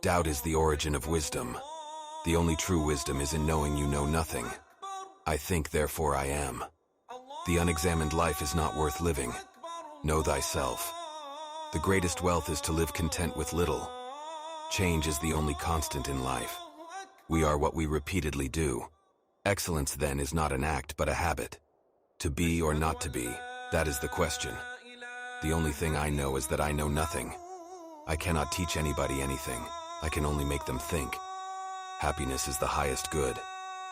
Doubt is the origin of wisdom. The only true wisdom is in knowing you know nothing. I think, therefore I am. The unexamined life is not worth living. Know thyself. The greatest wealth is to live content with little. Change is the only constant in life. We are what we repeatedly do. Excellence, then, is not an act but a habit. To be or not to be, that is the question. The only thing I know is that I know nothing. I cannot teach anybody anything. I can only make them think. Happiness is the highest good.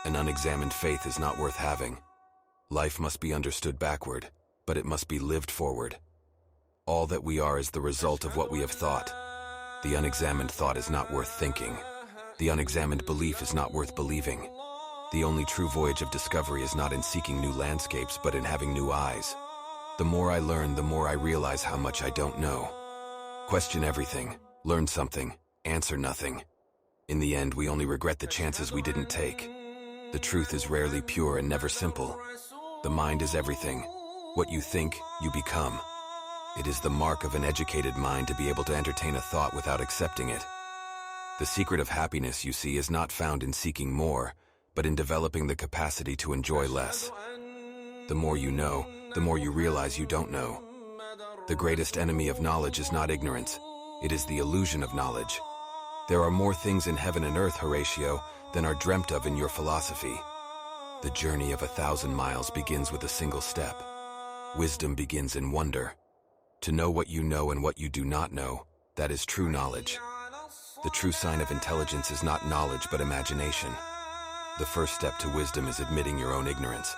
An unexamined faith is not worth having. Life must be understood backward, but it must be lived forward. All that we are is the result of what we have thought. The unexamined thought is not worth thinking. The unexamined belief is not worth believing. The only true voyage of discovery is not in seeking new landscapes, but in having new eyes. The more I learn, the more I realize how much I don't know. Question everything, learn something, answer nothing. In the end, we only regret the chances we didn't take. The truth is rarely pure and never simple. The mind is everything. What you think, you become. It is the mark of an educated mind to be able to entertain a thought without accepting it. The secret of happiness, you see, is not found in seeking more, but in developing the capacity to enjoy less. The more you know, the more you realize you don't know. The greatest enemy of knowledge is not ignorance. It is the illusion of knowledge. There are more things in heaven and earth, Horatio, than are dreamt of in your philosophy. The journey of 1,000 miles begins with a single step. Wisdom begins in wonder. To know what you know and what you do not know, that is true knowledge. The true sign of intelligence is not knowledge but imagination. The first step to wisdom is admitting your own ignorance.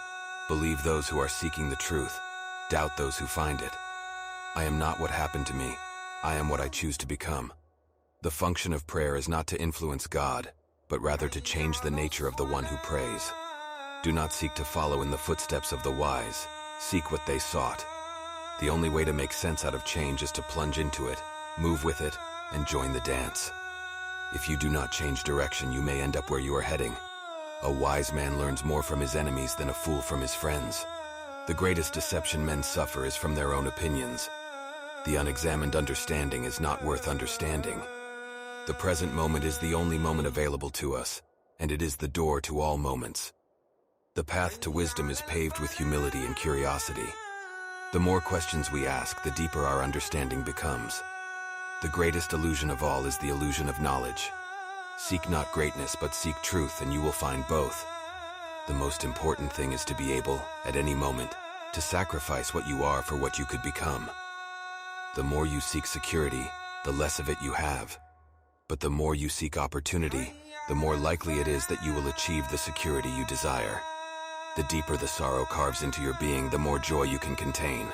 Believe those who are seeking the truth. Doubt those who find it. I am not what happened to me. I am what I choose to become. The function of prayer is not to influence God, but rather to change the nature of the one who prays. Do not seek to follow in the footsteps of the wise. Seek what they sought. The only way to make sense out of change is to plunge into it, move with it, and join the dance. If you do not change direction, you may end up where you are heading. A wise man learns more from his enemies than a fool from his friends. The greatest deception men suffer is from their own opinions. The unexamined understanding is not worth understanding. The present moment is the only moment available to us, and it is the door to all moments. The path to wisdom is paved with humility and curiosity. The more questions we ask, the deeper our understanding becomes. The greatest illusion of all is the illusion of knowledge. Seek not greatness, but seek truth, and you will find both. The most important thing is to be able, at any moment, to sacrifice what you are for what you could become. The more you seek security, the less of it you have. But the more you seek opportunity, the more likely it is that you will achieve the security you desire. The deeper the sorrow carves into your being, the more joy you can contain.